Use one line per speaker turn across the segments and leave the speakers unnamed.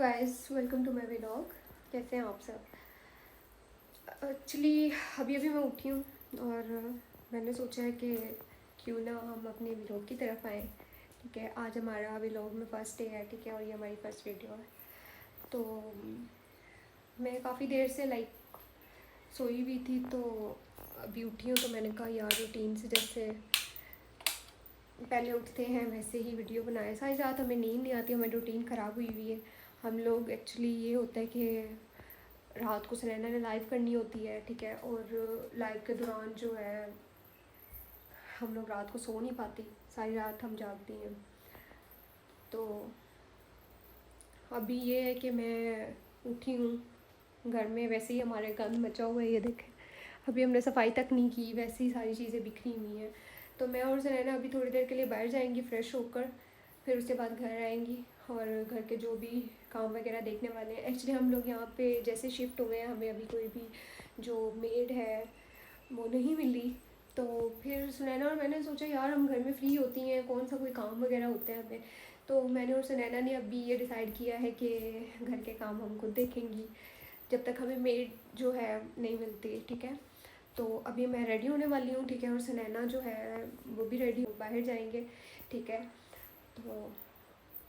Guys, welcome to my vlog. कैसे हैं आप सब? एक्चुअली अभी अभी मैं उठी हूँ और मैंने सोचा है कि क्यों ना हम अपने व्लॉग की तरफ आएँ। ठीक है, आज हमारा व्लॉग में फ़र्स्ट डे है। ठीक है, और ये हमारी फ़र्स्ट वीडियो है। तो मैं काफ़ी देर से सोई हुई थी, तो अभी उठी हूँ। तो मैंने कहा यार रूटीन से जैसे पहले उठते हैं वैसे ही वीडियो बनाए। सारी रात हमें नींद नहीं आती, हमारी रूटीन ख़राब हुई हुई है। हम लोग एक्चुअली ये होता है कि रात को सुनैना ने लाइव करनी होती है। ठीक है, और लाइव के दौरान जो है हम लोग रात को सो नहीं पाती, सारी रात हम जागती हैं। तो अभी ये है कि मैं उठी हूँ। घर में वैसे ही हमारे गंद मचा हुआ है, ये देखें। अभी हमने सफाई तक नहीं की, वैसे ही सारी चीज़ें बिखरी हुई हैं। तो मैं और सुनैना अभी थोड़ी देर के लिए बाहर जाएंगी फ्रेश होकर, फिर उसके बाद घर आएंगी और घर के जो भी काम वगैरह देखने वाले हैं। एक्चुअली हम लोग यहाँ पे जैसे शिफ्ट हुए हैं, हमें अभी कोई भी जो मेड है वो नहीं मिली। तो फिर सुनैना और मैंने सोचा यार हम घर में फ्री होती हैं, कौन सा कोई काम वगैरह होता है हमें। तो मैंने और सुनैना ने अभी ये डिसाइड किया है कि घर के काम हम खुद देखेंगी जब तक हमें मेड जो है नहीं मिलती। ठीक है, तो अभी मैं रेडी होने वाली हूँ। ठीक है, और सुनैना जो है वो भी रेडी हो, बाहर जाएंगे। ठीक है, तो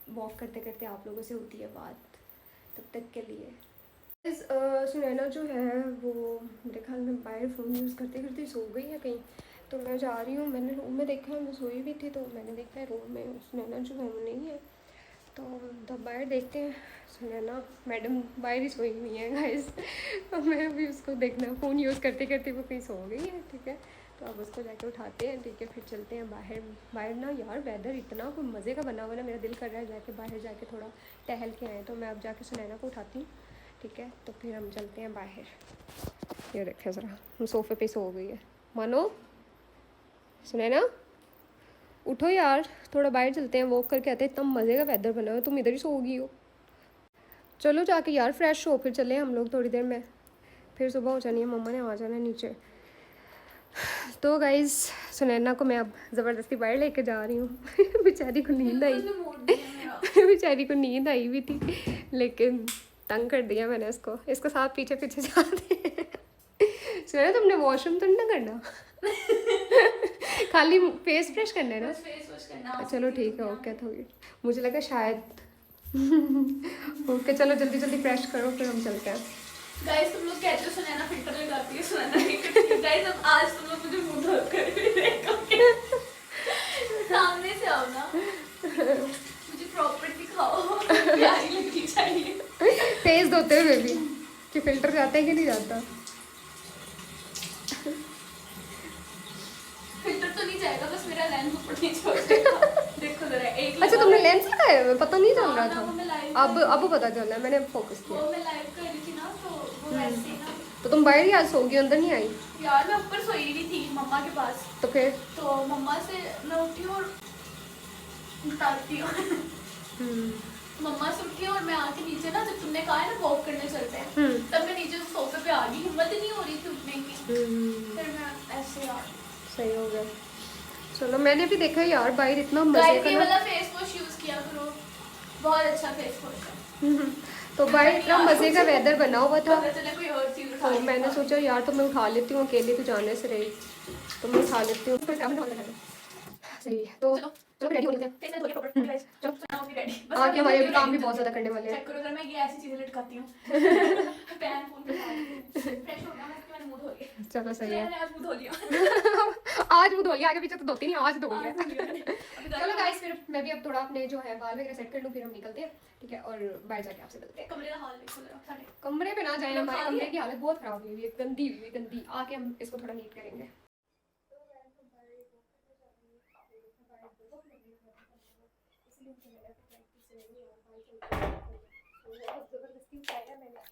वॉक करते करते आप लोगों से होती है बात, तब तक के लिए। सुनैना जो है वो मेरे ख्याल में बाहर फ़ोन यूज़ करते करते सो गई है कहीं। तो मैं जा रही हूँ, मैंने रूम में देखा, मैं सोई भी थी, तो मैंने देखा है रूम में सुनैना जो है वो नहीं है। तो तब बाहर देखते हैं। सुनैना मैडम बाहर ही सोई हुई है गाइस। तो मैं भी उसको देखना, फ़ोन यूज़ करते करते वो कहीं सो गई है। ठीक है, तो अब उसको जाके उठाते हैं। ठीक है, फिर चलते हैं बाहर। बाहर ना यार वेदर इतना कोई मज़े का बना हुआ ना, मेरा दिल कर रहा है जाके बाहर जाके थोड़ा टहल के आए। तो मैं अब जाके सुनैना को उठाती हूँ। ठीक है, तो फिर हम चलते हैं बाहर। ये देखें ज़रा, हम सोफ़े पे सो गई है। मानो सुनैना उठो यार, थोड़ा बाहर चलते हैं, वॉक करके आते हैं। इतना मज़े का वेदर बना हुआ है, तुम इधर ही सोगी हो। चलो जाके यार फ्रेश हो, फिर चले हम लोग थोड़ी देर में। फिर सुबह हो जानी है, मम्मा ने आ जाना है नीचे। तो गाइज़ सुनैना को मैं अब ज़बरदस्ती बाहर लेके जा रही हूँ। बेचारी को नींद आई। बेचारी को नींद आई हुई थी, लेकिन तंग कर दिया मैंने इसको। इसको साथ पीछे पीछे जाते हैं। सुनैना तुमने वॉशरूम तो नहीं ना करना? खाली फेस फ्रेश करना है ना?
फेस वॉश करना।
चलो ठीक है, ओके। तो मुझे लगा शायद। ओके चलो जल्दी जल्दी फ्रेश करो, फिर हम चलते हैं।
गाइस तुम लोग कहते हो सुनैना फिल्टर लगाती है, सुनैना नहीं करती। गाइस अब आज तुम लोग मुझे मुंह धो कर देखोगे। सामने से आओ ना, मुझे प्रॉपर दिखाओ, प्यारी लगनी चाहिए।
फेस धोते हुए भी कि फिल्टर जाता है कि नहीं जाता?
फिल्टर तो नहीं जाएगा, बस मेरा लेंस ऊपर नीचे हो जाएगा। देखो जरा, एक
अच्छा तुमने लेंस लगाया है? पता नहीं चल रहा था। अब पता चल रहा है, मैंने फोकस किया।
वो मैं लाइव कर रही थी ना, तो वो वैसे ही ना।
तो तुम बाहर ही आज सोगी, अंदर नहीं आई?
यार मैं ऊपर सोई हुई थी मम्मा के पास।
तो फिर
तो मम्मा से मैं उठी और बताती हूँ। मम्मा से उठी और मैं आके नीचे ना, जब तुमने कहा है ना वॉक करने चलते हैं, तब मैं नीचे सोफे पे आ गई, हिम्मत ही नहीं हो रही थी उठने की। फिर मैं ऐसे आ गई।
सही हो गया। चलो मैंने भी देखा यार बाहर इतना मजे का
ये
ना।
वाला फेस वॉश यूज किया करो, बहुत अच्छा फेस वॉश है।
तो बाहर इतना मजे का वेदर बना हुआ था,
पता चला कोई और चीज उठा
तो
ली।
मैंने सोचा यार तो मैं उठा लेती हूँ, अकेले तो जाने से रही, तो मैं उठा लेती हूँ। सही है, तो चलो रेडी हो लेते हैं।
फिर मैं थोड़ी प्रॉपर गाइस, चलो सुनाओ कि रेडी। बस
आगे हमारे अभी काम भी बहुत ज़्यादा करने वाले हैं।
चेक करो जरा, मैं ये ऐसी चीजें लटकाती हूँ। पैन फोन पे फ्रेश हो गया मैं, मैंने मुंह धो लिया।
चलो सही है।
मैंने आज मुंह धो लिया।
आज वो धो लिया, आगे पीछे तो धोती नहीं, आज धो लिया। चलो गाइस फिर मैं भी अब थोड़ा अपने जो है बाल वगैरह सेट कर लूँ, फिर हम निकलते हैं। ठीक है, और बाहर जाके आपसे मिलते हैं।
कमरे का हाल देखो जरा सारे।
कमरे पे ना जाए, हमारे कमरे की हालत बहुत खराब हुई है, गंदी हुई है, गंदी। आके हम इसको थोड़ा नीट करेंगे।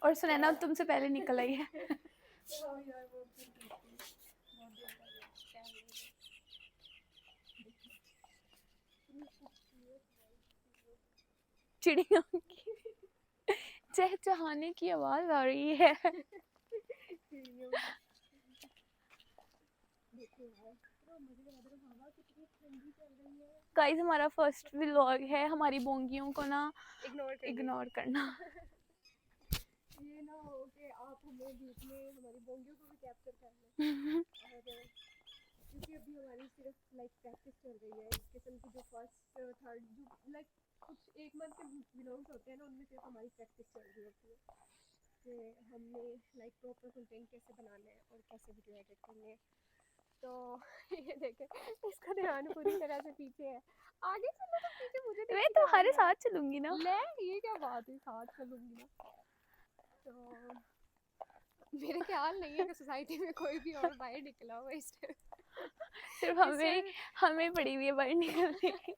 और सुनैना तुमसे पहले निकल आई है। चिड़िया की चहचहाने की आवाज आ रही है।
देखो यार, मजे का हवा कितनी ठंडी चल रही है।
गाइस हमारा फर्स्ट व्लॉग है, हमारी बोंगियों को ना
इग्नोर
करना।
ये ना हो कि आप हमें बीच में हमारी बोंगियों को भी कैप्चर कर लें। और क्योंकि अभी हमारी सिर्फ लाइक प्रैक्टिस चल रही है इस किस्म की, जो फर्स्ट थर्ड जो लाइक कुछ एक मंथ के व्लॉग्स होते हैं ना, उनमें सिर्फ हमारी प्रैक्टिस चल रही होती है कि हमने लाइक प्रॉपर कंटेंट कैसे बनाना है और कैसे वीडियो एडिट करनी है। तो ये देखें, इसका ध्यान पूरी तरह से पीछे है। आगे चलो तो पीछे मुझे
मैं तुम्हारे साथ चलूंगी ना।
ले, ये क्या बात है, साथ चलूंगी ना। तो मेरे ख्याल नहीं है कि सोसाइटी में कोई भी और बाहर निकला हुआ इस टाइम।
सिर्फ हमें पड़ी हुई है बाहर निकलने की।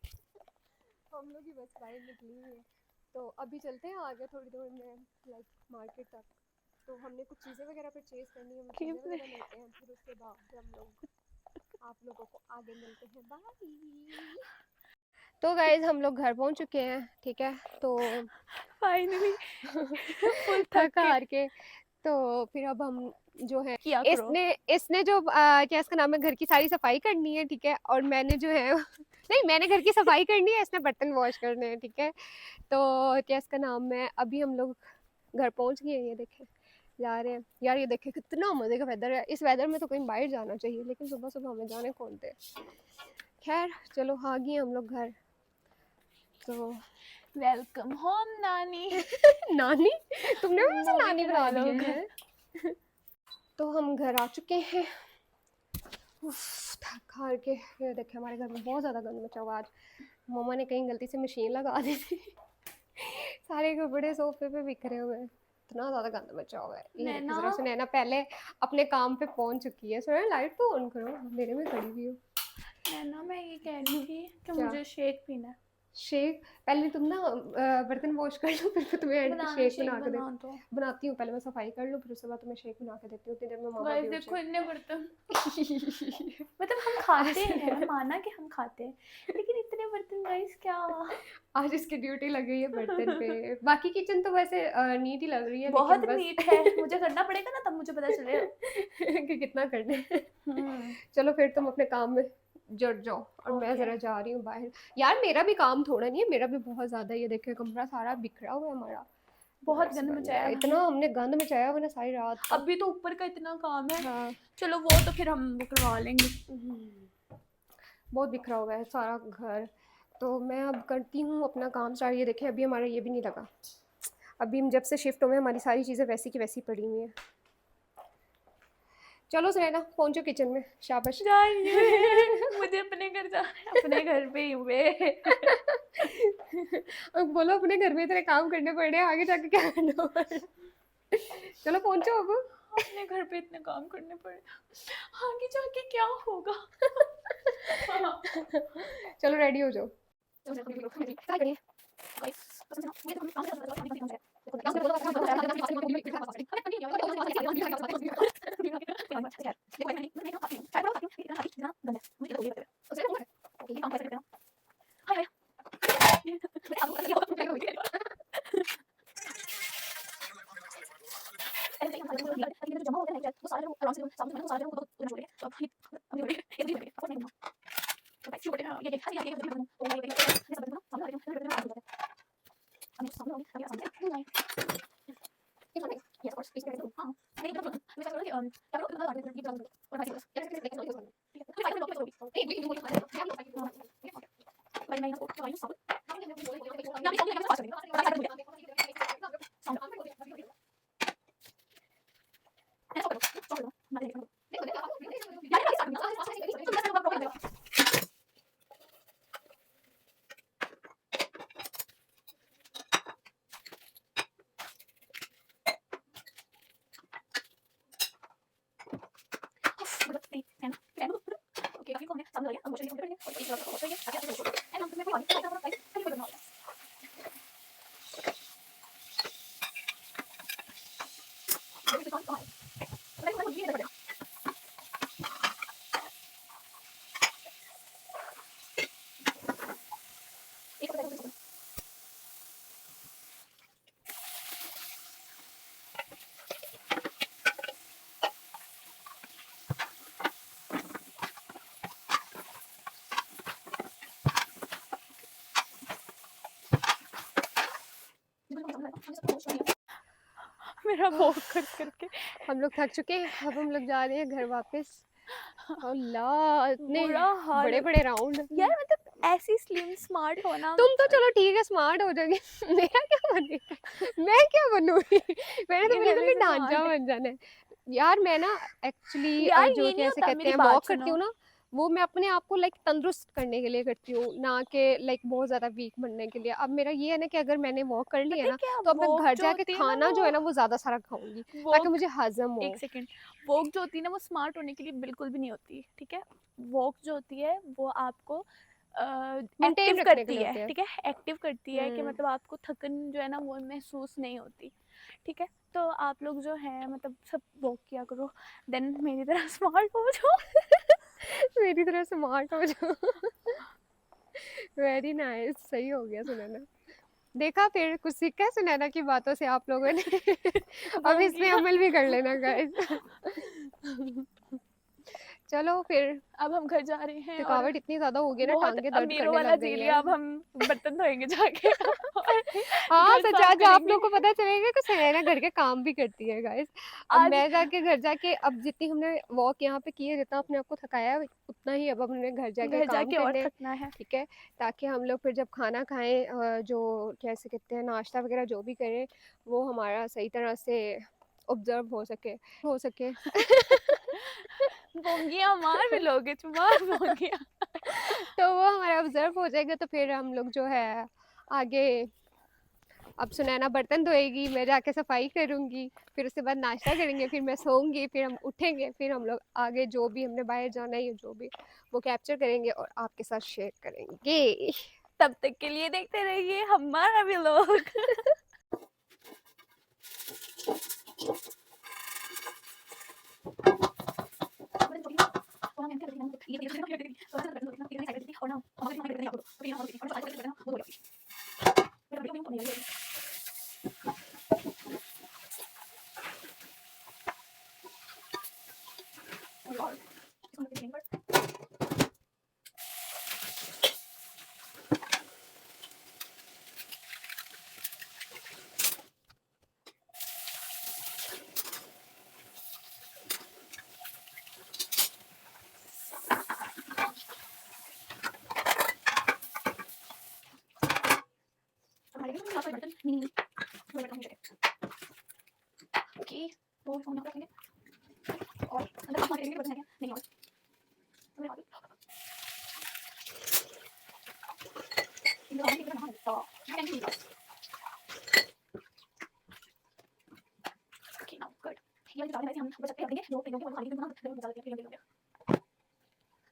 हम लोग ही बस बाहर निकली हुई है। तो अभी चलते हैं आगे थोड़ी देर में लाइक मार्केट तक। तो हमने कुछ चीज़ें वगैरह परचेज करनी है, वो चीज़ें वगैरह लेते हैं, फिर उसके बाद हम लोग आप लोगों को आगे मिलते हैं। बाय। तो गाइज हम लोग घर पहुंच चुके हैं, ठीक है। तो
फाइनली फुल
थक हार के तो फिर अब हम जो है
किया करो।
इसने जो क्या इसका नाम है, घर की सारी सफाई करनी है, ठीक है। और मैंने जो है नहीं, मैंने घर की सफाई करनी है, इसने बर्तन वॉश करने हैं, ठीक है। तो क्या इसका नाम है, अभी हम लोग घर पहुंच गए हैं। ये देखें जा रहे हैं यार, ये देखें कितना मजे का वेदर है। इस वेदर में तो कहीं बाहर जाना चाहिए, लेकिन सुबह सुबह हमें जाने कौन दे। खैर चलो आ गए हम लोग घर। तो
वेलकम होम नानी।
नानी, तुमने भी मुझे
मूवी
नानी
के
बना दी
डायलॉग
है। तो हम घर आ चुके हैं, थक हार के। ये देखे हमारे घर में बहुत ज़्यादा गंद मचा हुआ आज। मम्मा ने कहीं गलती से मशीन लगा दी थी। सारे कपड़े सोफे पे बिखरे हुए हैं, इतना ज़्यादा गंद मचा हुआ है। ये देखिए जरा, सुनैना पहले अपने काम पे पहुंच चुकी है। सुनैना लाइट तो ऑन करो, अंधेरे में खड़ी हुई हो।
नैना मैं ये कह रही थी कि मुझे शेक पीना है।
शेक पहले तुम ना बर्तन वॉश कर लो, फिर तुम्हें शेक बना के देती बनाती हूँ। पहले मैं सफाई कर लूँ, फिर उसके बाद तुम्हें शेक बना के देती हूँ। उतनी देर में मामा भी
देखो इतने बर्तन। मतलब हम खाते हैं, माना कि हम खाते हैं, लेकिन इतने बर्तन गाइस क्या।
आज इसकी ड्यूटी लग गई है बर्तन पे। बाकी किचन तो वैसे नीट ही लग रही है,
बहुत नीट है। मुझे करना पड़ेगा ना, तब मुझे पता चलेगा
कि कितना करने हैं। चलो फिर तुम अपने काम में जुट जाओ और मैं जरा जा रही हूँ बाहर। यार मेरा भी काम थोड़ा नहीं है, मेरा भी बहुत ज्यादा। ये देखिए कमरा सारा बिखरा हुआ है हमारा, बहुत गंद मचाया। इतना हमने गंद मचाया हुआ ना सारी रात।
अभी तो ऊपर का इतना काम है। हाँ। चलो वो तो फिर हम करवा लेंगे।
बहुत बिखरा हुआ है सारा घर। तो मैं अब करती हूँ अपना काम स्टार्ट। ये देखें अभी हमारा ये भी नहीं लगा। अभी हम जब से शिफ्ट हुए हमारी सारी चीज़ें वैसी की वैसी पड़ी हुई हैं। चलो सुनैना पहुंचो किचन में, शाबाश।
मुझे अपने घर जाना है, अपने घर पे ही हुए।
अब बोलो अपने घर में इतने काम करने पड़ रहे हैं, आगे जाके क्या करना पड़। चलो पहुंचो अब।
अपने घर पे इतने काम करने पड़े, आगे जाके क्या होगा।
चलो रेडी हो जाओ।
मेरा वॉक कर करके।
हम लोग थक चुके हैं, अब हम लोग जा रहे हैं घर वापस। अल्लाह, इतने
बुरा हाल
बड़े
हो
बड़े राउंड।
यार, मतलब ऐसी स्लिम स्मार्ट होना।
तुम तो चलो ठीक है, स्मार्ट हो जाओगे। मेरा क्या बनेगा, मैं क्या बनूंगी? मैंने तो
ये
बिल्कुल
पहले
भी
से
ढांचा
स्मार्ट है।
बन जाना है। यार मैं ना एक्चुअली
यार
जो
ये नहीं
कैसे
होता,
कहते
मेरी
हैं
बात
वॉक करती
सुनो।
हूँ ना, वो मैं अपने आप को लाइक तंदुरुस्त करने के लिए करती हूँ, ना कि लाइक बहुत ज़्यादा वीक बनने के लिए। अब मेरा ये है ना कि अगर मैंने वॉक कर ली है
पता है
ना,
क्या,
तो अब मैं
वॉक
घर
जो
जाके
होती है ना
खाना
वो
जो है ना वो ज़्यादा सारा खाऊंगी, ताकि
वॉक
मुझे हजम हो।
एक सेकेंड, वॉक जो होती है ना वो स्मार्ट होने के लिए बिल्कुल भी नहीं होती, ठीक है। वॉक जो होती है वो आपको
मेंटेन
एक्टिव
रखने के
करती
लिए
है,
होते हैं।
ठीक है, एक्टिव करती है कि
हम्म।
मतलब आपको थकन जो है ना वो महसूस नहीं होती, ठीक है। तो आप लोग जो है मतलब सब वॉक किया करो, देन मेरी तरह स्मार्ट हो जाओ।
मेरी तरह स्मार्ट हो जाओ। वेरी नाइस, सही हो गया सुनैना। देखा, फिर कुछ सीखा है सुनैना की बातों से आप लोगों ने।
अब
अब
हम
इसमें
किया।
अमल भी कर लेना गाइस। चलो फिर,
अब हम घर जा रहे हैं और
थकावट इतनी ज्यादा हो गई ना,
बहुत
टांगे दर्द
अमीरों
करने
वाला
लग
जी
गई
लिया, अब
हैं।
हम बर्तन धोएंगे जाके और
हाँ
घर
सच,
साफ
आज आप
करेंगे।
लोगों को पता चलेगा कि सुनैना घर के काम भी करती है गाइस। अब
आज
मैं जाके घर जाके, अब जितनी हमने वॉक यहाँ पे की है, जितना अपने आप को थकाया है, उतना ही अब हमने घर जाके
घर
काम
जाके और
करने हैं,
थकना है।
ठीक है। ताकि हम लोग फिर जब खाना खाएं, जो कैसे कहते हैं, नाश्ता वगैरह जो भी करें, वो हमारा सही तरह से ऑब्जर्व हो सके।
बोंगिया मार भी लोगे, मार बोंगिया।
तो वो हमारा ऑब्जर्व हो जाएगा, तो फिर हम लोग जो है आगे, अब सुनैना बर्तन धोएगी, मैं जाके सफाई करूंगी, फिर उसके बाद नाश्ता करेंगे, फिर मैं सोऊंगी, फिर हम उठेंगे, फिर हम लोग आगे जो भी हमने बाहर जाना है, जो भी वो कैप्चर करेंगे और आपके साथ शेयर करेंगे।
तब तक के लिए देखते रहिए हमारा भी लोग।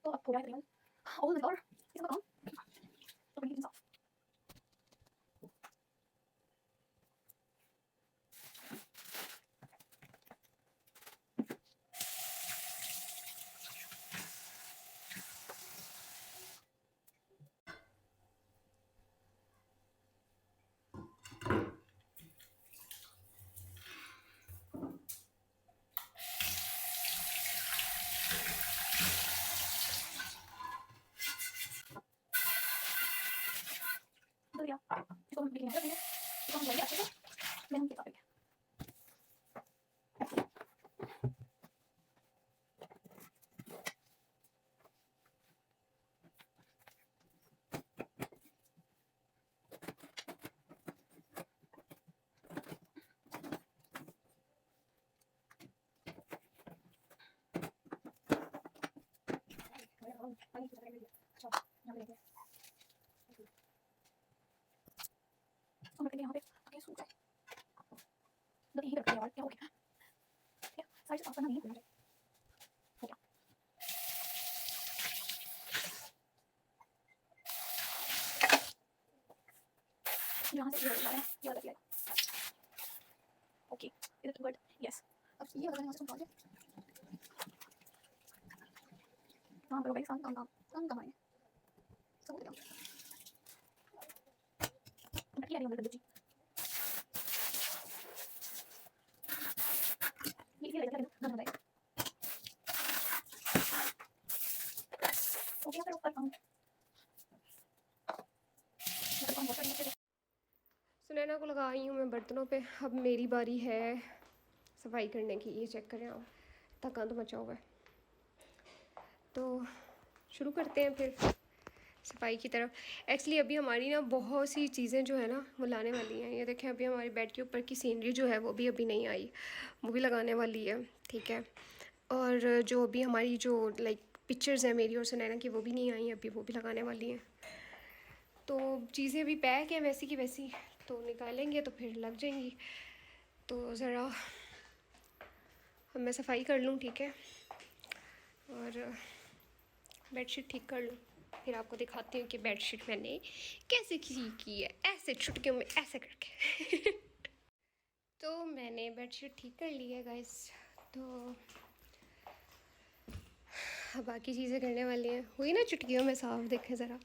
तो अब पूरा करेंगे ऑल द और इसका काम तो बड़ी इंसाफ। तो या इसको हम क्लीन कर देंगे, इसको हम धोएंगे अच्छे से, देन हम साफ करेंगे। हम रखेंगे यहाँ पे ताकि सूख जाए। तो यही रखते हैं और क्या हो गया, ठीक है, साइड से साफ करना नहीं भूलना चाहिए। हो गया, यहाँ से ये वाला है, ये वाला दिया है। Okay, is it good? Yes. अब ये वाला यहाँ से निकाल दे। काम करो भाई, काम काम काम काम है, सब हो गया। क्या है ये जी, ये लगा ना ना ना हो गया। फिर ऊपर काम
सुनैना को लगा आई हूँ मैं बर्तनों पे, अब मेरी बारी है सफाई करने की। ये चेक करें आप, थकान तो मचा हुआ है। तो शुरू करते हैं फिर सफाई की तरफ। एक्चुअली अभी हमारी ना बहुत सी चीज़ें जो है ना वो लाने वाली हैं। ये देखें, अभी हमारे बेड के ऊपर की सीनरी जो है वो भी अभी नहीं आई, वो भी लगाने वाली है, ठीक है। और जो अभी हमारी जो लाइक पिक्चर्स हैं मेरी और सुनैना की, वो भी नहीं आई अभी, वो भी लगाने वाली हैं। तो चीज़ें अभी पैक हैं वैसी की वैसी, तो निकालेंगे तो फिर लग जाएंगी। तो ज़रा मैं सफाई कर लूँ, ठीक है, और बेडशीट ठीक कर लूँ, फिर आपको दिखाती हूँ कि बेडशीट मैंने कैसे की है, ऐसे चुटकियों में ऐसे करके। तो मैंने बेडशीट ठीक कर ली है गाइस। तो अब बाकी चीज़ें करने वाली हैं। हुई ना चुटकियों में साफ, देखें ज़रा।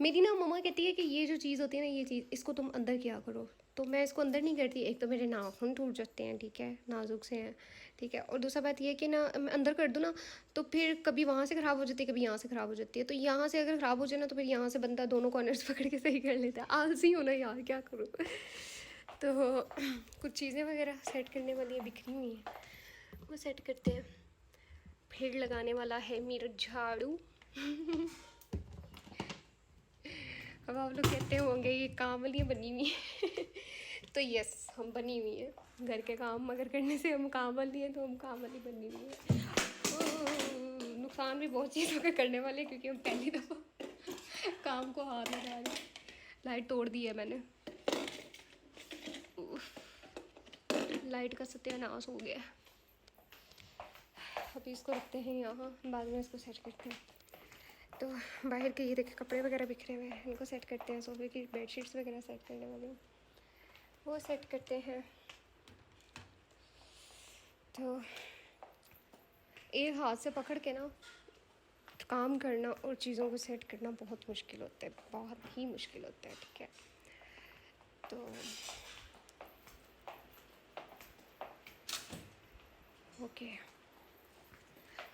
मेरी ना मम्मा कहती है कि ये जो चीज़ होती है ना, ये चीज़ इसको तुम अंदर किया करो, तो मैं इसको अंदर नहीं करती। एक तो मेरे नाखून टूट जाते हैं, ठीक है, नाजुक से हैं, ठीक है, और दूसरा बात ये है कि ना मैं अंदर कर दूँ ना तो फिर कभी वहाँ से ख़राब हो जाती है, कभी यहाँ से ख़राब हो जाती है। तो यहाँ से अगर ख़राब हो जाए ना तो फिर यहाँ से बंदा दोनों कॉर्नर्स पकड़ के सही कर लेता है। आलसी हो ना यार, क्या करूँ। तो कुछ चीज़ें वगैरह सेट करने वाली है, बिखरी हुई हैं, वो सेट करते हैं। फिर लगाने वाला है मेरा झाड़ू। अब आप लोग कहते होंगे ये काम वाली बनी हुई है। तो यस, हम बनी हुई हैं। घर के काम अगर करने से हम काम वाली हैं तो हम काम वाली बनी हुई हैं। नुकसान भी बहुत चीज़ों का करने वाले हैं, क्योंकि हम पहली दफ़ा काम को हाथ लगा रहे हैं। लाइट तोड़ दी है मैंने, लाइट का सत्यानाश हो गया। अभी इसको रखते हैं यहाँ, बाद में इसको सेट करते हैं। तो बाहर के ये देखे कपड़े वगैरह बिखरे हुए हैं, इनको सेट करते हैं। सोफे की बेडशीट्स वगैरह सेट करने वाली हूँ, वो सेट करते हैं। तो एक हाथ से पकड़ के ना काम करना और चीज़ों को सेट करना बहुत मुश्किल होता है, बहुत ही मुश्किल होता है, ठीक है। तो ओके,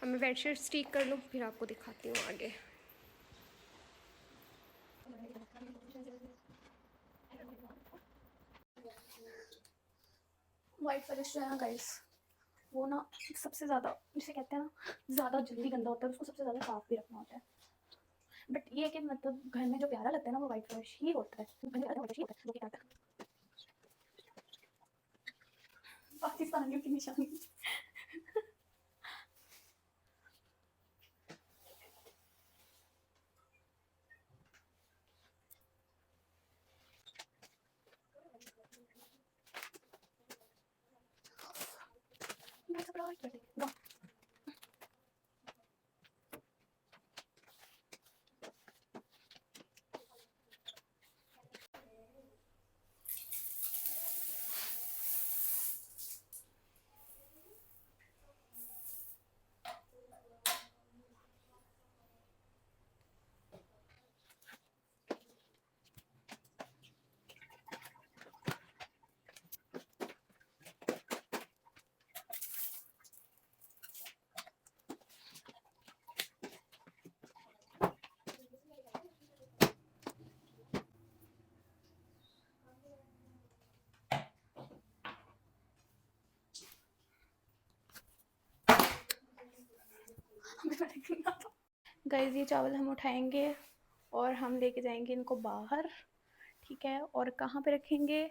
अब मैं बेडशीट ठीक कर लूँ, फिर आपको दिखाती हूँ आगे।
वाइट फॉरेस्ट जो है ना गाइस, वो ना सबसे ज़्यादा, जिसे कहते हैं ना ज़्यादा जल्दी गंदा होता है, उसको सबसे ज़्यादा साफ भी रखना होता है। बट ये है कि मतलब घर में जो प्यारा लगता है ना वो वाइट फॉरेस्ट ही होता है, पाकिस्तानियों की निशानी। गाइस ये चावल हम उठाएंगे और हम लेके जाएंगे इनको बाहर, ठीक है। और कहाँ पे रखेंगे?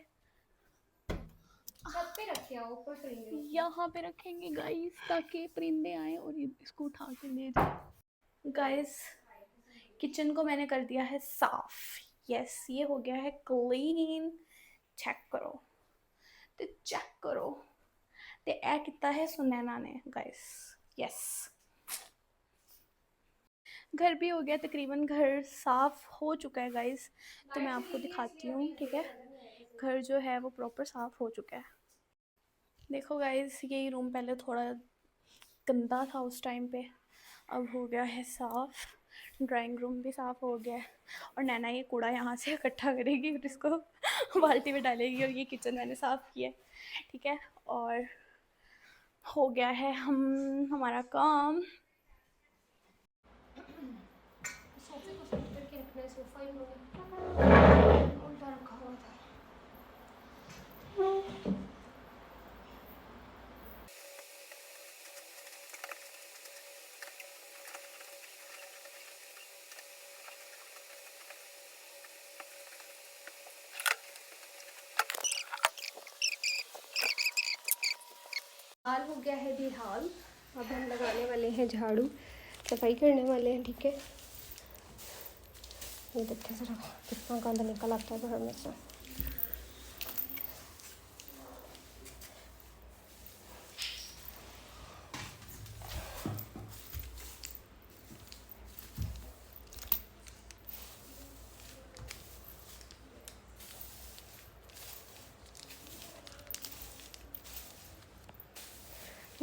छत पे रखे, ऊपर करेंगे,
यहाँ पे रखेंगे गाइस, ताकि परिंदे आए और इसको उठा के ले जाए। गाइस किचन को मैंने कर दिया है साफ, यस ये हो गया है क्लीन। चेक करो, तो चेक करो ते ए कितना है सुनैना ने गाइस, यस। घर भी हो गया तकरीबन, घर साफ़ हो चुका है गाइस। तो मैं आपको दिखाती हूँ, ठीक है। घर जो है वो प्रॉपर साफ़ हो चुका है। देखो गाइस, यही रूम पहले थोड़ा गंदा था उस टाइम पे, अब हो गया है साफ़। ड्राइंग रूम भी साफ़ हो गया है। और नैना ये कूड़ा यहाँ से इकट्ठा करेगी और इसको बाल्टी में डालेगी। और ये किचन मैंने साफ़ किया है, ठीक है। और हो गया है हमारा काम।
सोफे को सेट करके रखना है। सोफ़ा इन्होंने उल्टा रखा हुआ था। हाल हो गया है बेहाल। अब हम लगाने वाले हैं झाड़ू, सफाई करने वाले हैं। ठीक है, ये देखिए ज़रा कितना गंद निकल आता है घर में से।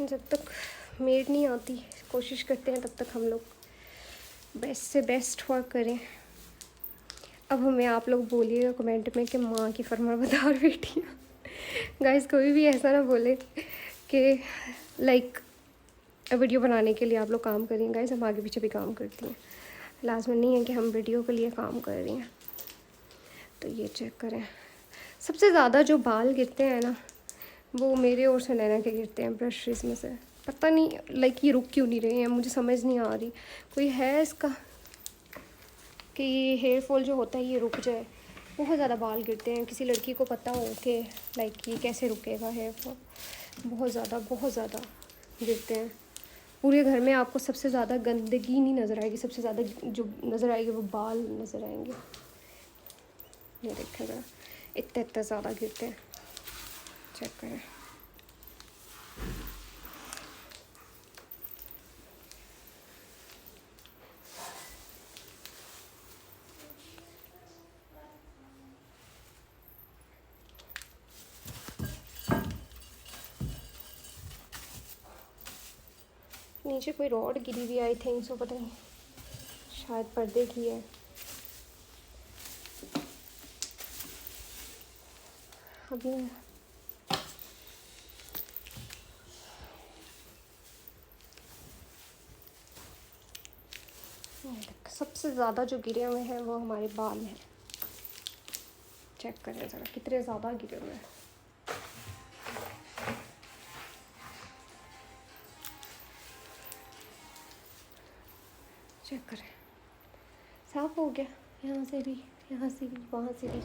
जब तक मेड नहीं आती कोशिश करते हैं तब तक हम लोग बेस्ट से बेस्ट वर्क करें। अब हमें आप लोग बोलिएगा कमेंट में कि माँ की फरमाबरदार बेटियाँ। गाइस कोई भी ऐसा ना बोले कि लाइक वीडियो बनाने के लिए आप लोग काम करें। गाइस हम आगे पीछे भी काम करती हैं, लाजमी नहीं है कि हम वीडियो के लिए काम कर रही हैं। तो ये चेक करें, सबसे ज़्यादा जो बाल गिरते हैं ना वो मेरे और सुनैना के गिरते हैं ब्रशेस में से। पता नहीं लाइक ये रुक क्यों नहीं रहे हैं, मुझे समझ नहीं आ रही। कोई है इसका कि ये हेयर फॉल जो होता है ये रुक जाए। बहुत ज़्यादा बाल गिरते हैं, किसी लड़की को पता हो कि लाइक ये कैसे रुकेगा हेयर फॉल। बहुत ज़्यादा गिरते हैं। पूरे घर में आपको सबसे ज़्यादा गंदगी नहीं नज़र आएगी, सबसे ज़्यादा जो नज़र आएगी वो बाल नज़र आएंगे। ये देखें ज़रा, इतने ज़्यादा गिरते हैं, चेक करें। नीचे कोई रॉड गिरी हुई आई थिंक सो, पता नहीं शायद पर्दे की है। अभी सबसे ज़्यादा जो गिरे हुए हैं वो हमारे बाल हैं। चेक करें ज़रा कितने ज़्यादा गिरे हुए हैं। चेक करें, साफ हो गया, यहाँ से भी, यहाँ से भी, वहाँ से भी।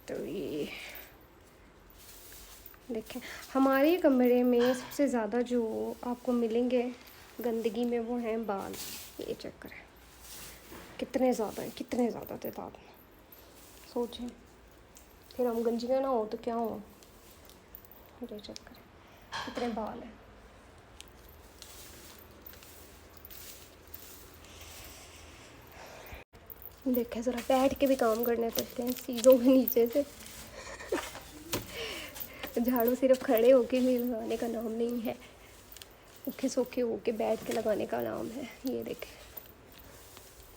तो ये देखें, हमारे कमरे में सबसे ज़्यादा जो आपको मिलेंगे गंदगी में वो हैं बाल। ये चेक करें कितने ज़्यादा हैं, कितने ज़्यादा तादाद में। सोचें फिर हम गंजियाँ ना हो तो क्या हो। ये चेक करें कितने बाल हैं। देखें ज़रा, बैठ के भी काम करने पड़ते हैं चीज़ों के नीचे से। झाड़ू सिर्फ खड़े होके भी लगाने का नाम नहीं है, औखे सोखे होके बैठ के लगाने का नाम है। ये देखें,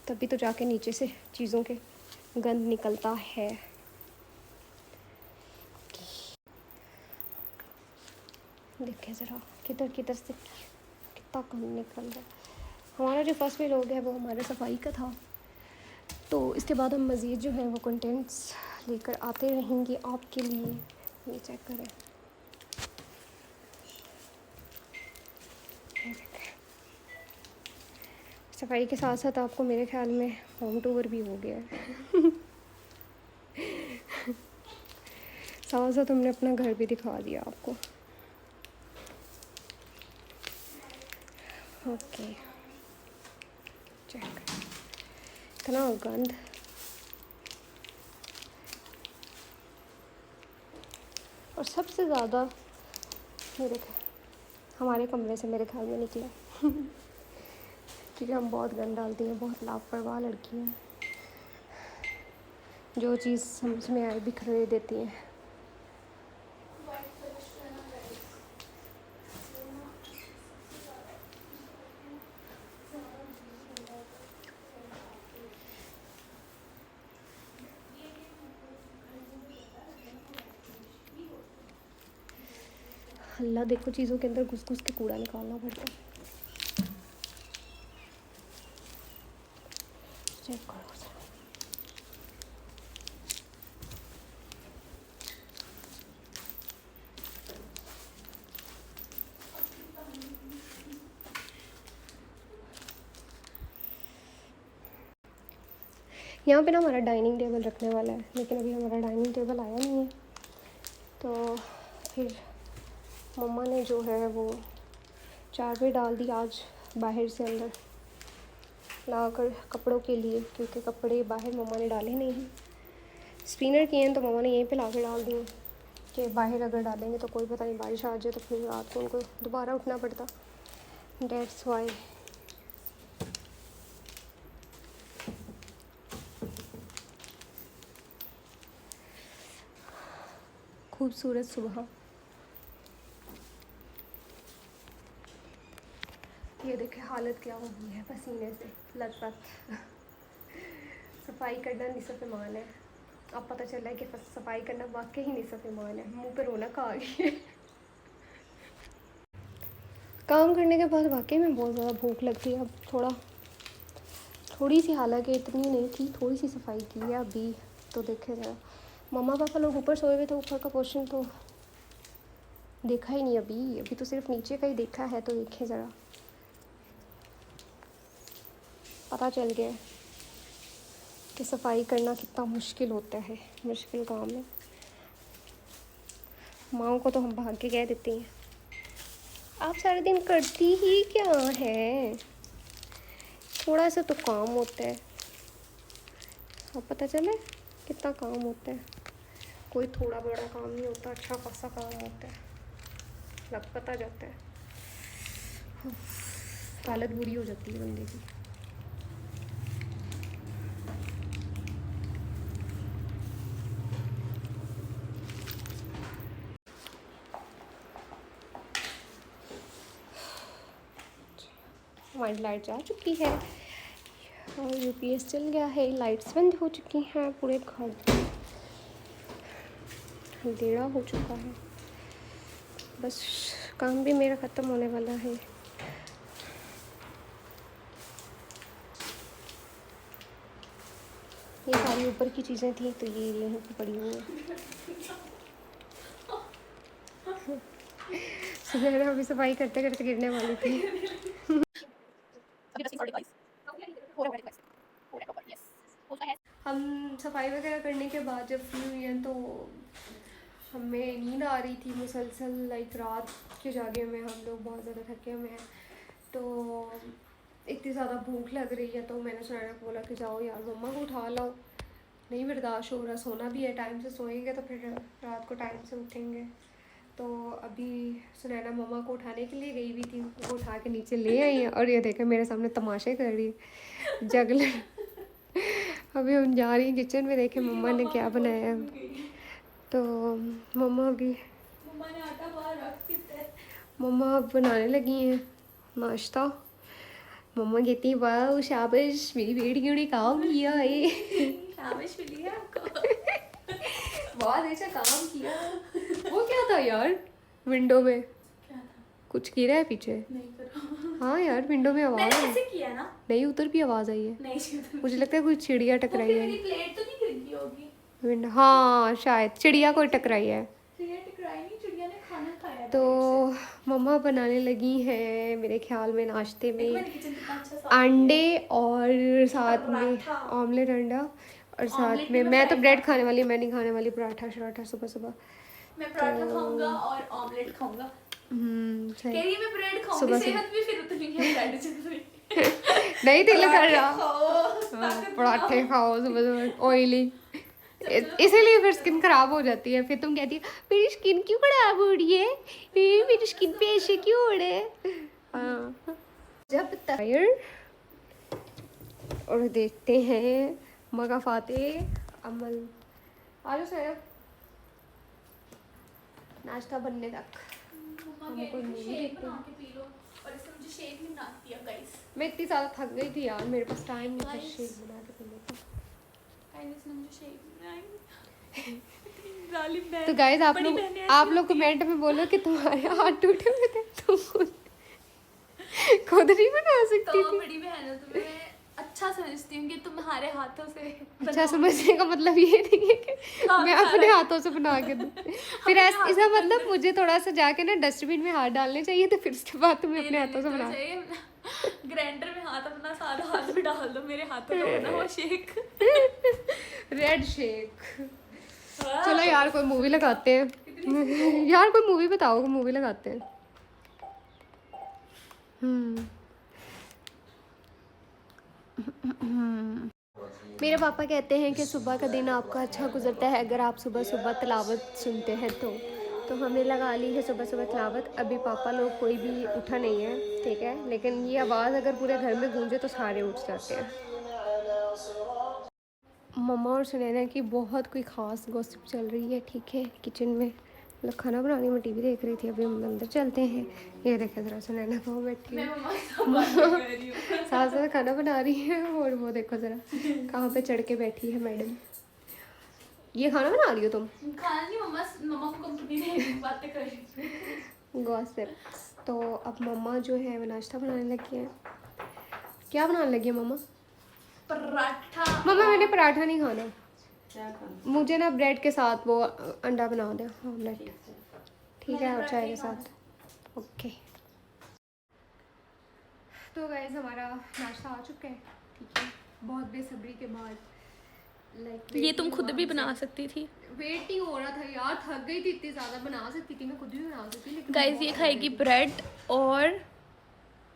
तभी तो जाके नीचे से चीज़ों के गंद निकलता है। देखें ज़रा किधर किधर से कितना गंद निकल रहा है। हमारा जो फर्स्ट व्लॉग है वो हमारे सफाई का था, तो इसके बाद हम मज़ीद जो है वो कंटेंट्स लेकर आते रहेंगे आपके लिए। ये चेक करें, सफाई के साथ साथ आपको मेरे ख्याल में होम टूर भी हो गया है। साथ साथ हमने अपना घर भी दिखा दिया आपको। ओके, चेक, इतना गंद। और सबसे ज़्यादा ये देखें हमारे कमरे से मेरे ख्याल में निकला। क्योंकि हम बहुत गंद डालती हैं, बहुत लापरवाह लड़की हैं, जो चीज़ समझ में आए बिखरे देती हैं। अल्लाह, देखो चीज़ों के अंदर घुस घुस के कूड़ा निकालना पड़ता है। चेक करो ज़रा। यहाँ पे ना हमारा डाइनिंग टेबल रखने वाला है, लेकिन अभी हमारा डाइनिंग टेबल आया नहीं है, तो फिर मम्मा ने जो है वो चारवे डाल दी आज बाहर से अंदर लाकर कपड़ों के लिए, क्योंकि कपड़े बाहर मम्मा ने डाले नहीं हैं, स्पिनर किए हैं तो मम्मा ने यहीं पे ला कर डाल दिए कि बाहर अगर डालेंगे तो कोई पता नहीं बारिश आ जाए तो फिर रात को उनको दोबारा उठना पड़ता। That's why. खूबसूरत सुबह। ये देखे हालत क्या हो गई है पसीने से लथपथ। सफाई करना निसफ़ ईमान है। अब पता चल रहा है कि सफाई करना वाकई ही निसफ़ ईमान है। मुंह पे रौनक आ गई है। काम करने के बाद वाकई में बहुत ज़्यादा भूख लगती है। अब थोड़ी सी, हालांकि इतनी नहीं थी, थोड़ी सी सफाई की है अभी। तो देखे ज़रा, मम्मा पापा लोग ऊपर सोए हुए थे, ऊपर का पोर्शन तो देखा ही नहीं अभी तो सिर्फ नीचे का ही देखा है। तो देखें ज़रा, पता चल गया कि सफाई करना कितना मुश्किल होता है, मुश्किल काम है। माँओं को तो हम भाग के कह देते हैं आप सारे दिन करती ही क्या है, थोड़ा सा तो काम होता है। अब पता चले कितना काम होता है, कोई थोड़ा बड़ा काम नहीं होता, अच्छा खासा काम होता है, लग पता जाता है। हालत बुरी हो जाती है बंदे की। हमारी लाइट जा चुकी है और यूपीएस चल गया है, लाइट्स बंद हो चुकी हैं, पूरे घर अंधेरा हो चुका है। बस काम भी मेरा ख़त्म होने वाला है। ये सारी ऊपर की चीज़ें थी तो ये यहीं पर पड़ी हुई हैं। सुनहरा अभी सफाई करते करते गिरने वाली थी। हम सफाई वगैरह करने के बाद जब फ्री हुई हैं तो हमें नींद आ रही थी मुसलसल, लाइक रात के जागे में हम लोग बहुत ज़्यादा थके हुए हैं। तो इतनी ज़्यादा भूख लग रही है तो मैंने सुनैना को बोला कि जाओ यार मम्मा को उठा लाओ, नहीं बर्दाश्त हो रहा, सोना भी है, टाइम से सोएंगे तो फिर रात को टाइम से उठेंगे। तो अभी सुनैना मम्मा को उठाने के लिए गई हुई थी, वो उठा के नीचे ले आई है और ये देखे मेरे सामने तमाशे कर रही है जगलर। अभी हम जा रही हैं किचन में, देखे मम्मा ने क्या बनाया है। तो मम्मा
ने आटा बाहर रख दिया है।
मम्मा अब बनाने लगी हैं नाश्ता। मम्मा कहती है वाह शाबाश मेरी बेटी ने काम किया है।
शाबाश मिली है आपको।
बहुत अच्छा काम किया। वो क्या था यार विंडो में,
क्या था?
कुछ गिरा है पीछे?
नहीं पता।
हाँ यार विंडो में आवाज़
मैंने
है।
ऐसे किया ना।
नहीं उधर भी आवाज़ आई है।
नहीं
मुझे लगता है कोई चिड़िया टकराई है।
मेरी प्लेट तो नहीं गिर गई होगी।
विंडो, हाँ शायद चिड़िया कोई टकराई है।
चिड़िया टकराई नहीं, चिड़िया ने खाना खाया है
तो
प्लेट से।
मम्मा बनाने लगी हैं मेरे ख्याल में नाश्ते में
मैंने किचन कितना अच्छा साफ
अंडे और साथ में
पराठा।
ऑमलेट अंडा और साथ
ऑमलेट
में
भी
मैं तो
मैं
ब्रेड खाने वाली, मैं नहीं खाने वाली पराठा शराठा सुबह सुबह।
मैं पराठा खाऊंगा और ऑमलेट खाऊंगा। कह
सही।
रही है मैं ब्रेड खाऊंगी,
सुबह
सेहत भी फिर उतनी है ब्रेड जितनी।
नहीं दिल कर रहा।
हाँ,
पराठे खाओ सुबह सुबह ऑयली, इसीलिए फिर स्किन खराब हो जाती है। फिर तुम कहती है मेरी स्किन क्यों खराब हो रही है, मेरी स्किन पे ऐसे क्यों हो रहे हैं। हाँ जब तक और देखते हैं मगाफाते अमल। आज सर नाश्ता बनने तक
मम्मा कह रही थी शेक बना के पी लो और इसने मुझे शेक नहीं बना दिया गाइस।
मैं इतनी ज़्यादा थक गई थी यार, मेरे पास टाइम नहीं था
Guys.
शेक बना के पीने का।
गाइस इसने मुझे शेक बनाई। जालिम बहन।
तो गाइस
बड़ी बहनें ऐसी
आप लोग
होती हैं।
कमेंट में बोलो कि तुम्हारे हाथ टूटे हुए थे, तुम खुद नहीं बना सकती
तो
थी।
बड़ी बहन हो तो मैं अच्छा समझती हूँ कि तुम्हारे हाथों से
अच्छा
बनाओ।
समझने का मतलब ये नहीं है कि
हाँ,
मैं
सारा-
अपने हाथों से बना के दूँ। फिर
अपने हाथों
इसका
से
मतलब
अंदर-
मुझे थोड़ा सा जाके ना डस्टबिन में हाथ डालने चाहिए, तो फिर उसके बाद तुम्हें अपने हाथों से बना।
ग्राइंडर में हाथ अपना सारा हाथ में डाल दो, मेरे हाथों का बना हुआ शेक।
Red shake. चलो यार कोई मूवी लगाते हैं, यार कोई मूवी बताओ, कोई मूवी लगाते हैं। मेरे पापा कहते हैं कि सुबह का दिन आपका अच्छा गुजरता है अगर आप सुबह सुबह तिलावत सुनते हैं तो हमने लगा ली है सुबह सुबह तिलावत। अभी पापा लोग कोई भी उठा नहीं है, ठीक है, लेकिन ये आवाज़ अगर पूरे घर में गूंजे तो सारे उठ जाते हैं। मम्मा और सुनैना की बहुत कोई ख़ास गॉसिप चल रही है, ठीक है, किचन में। मतलब खाना बनाने में टीवी देख रही थी, अभी हम अंदर चलते हैं। ये देखे ज़रा सुनैना को बैठी है, साथ साथ खाना बना रही है, और वो देखो ज़रा कहाँ पे चढ़ के बैठी है मैडम। ये खाना बना रही हो तुम?
खाना नहीं, मम्मा को कंपनी दे बातें कर रही।
गॉसिप। तो अब मम्मा जो है वो नाश्ता बनाने लगी है। क्या बनाने लगी है मम्मा?
पराठा।
मम्मा मैंने पराठा नहीं खाना, मुझे ना ब्रेड के साथ वो अंडा बना दे, ऑमलेट, ठीक है, और चाय के साथ। ओके। तो गाइस हमारा नाश्ता आ चुका है, ठीक है, बहुत बेसब्री के बाद।
ये तुम खुद भी बना सकती थी।
वेट ही हो रहा था यार, थक गई थी इतनी ज़्यादा, बना सकती थी, मैं खुद भी बना सकती, लेकिन
गाइस ये खाएगी ब्रेड और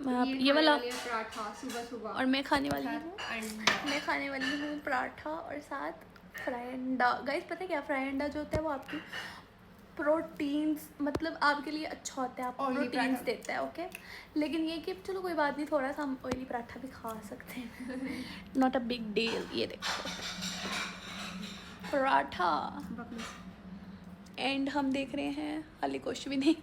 ये वाला
पराठा सुबह सुबह,
और मैं खाने वाली हूँ पराठा और साथ फ्राई अंडा। गाइस पता है क्या, फ्राई अंडा जो होता है वो आपकी प्रोटीन्स, मतलब आपके लिए अच्छा होता है, आपको प्रोटीन्स देता है, ओके। लेकिन ये कि चलो कोई बात नहीं, थोड़ा सा हम ऑयली पराठा भी खा सकते हैं, नॉट अ बिग डील। ये देखो पराठा, एंड हम देख रहे हैं हाली कुछ भी नहीं।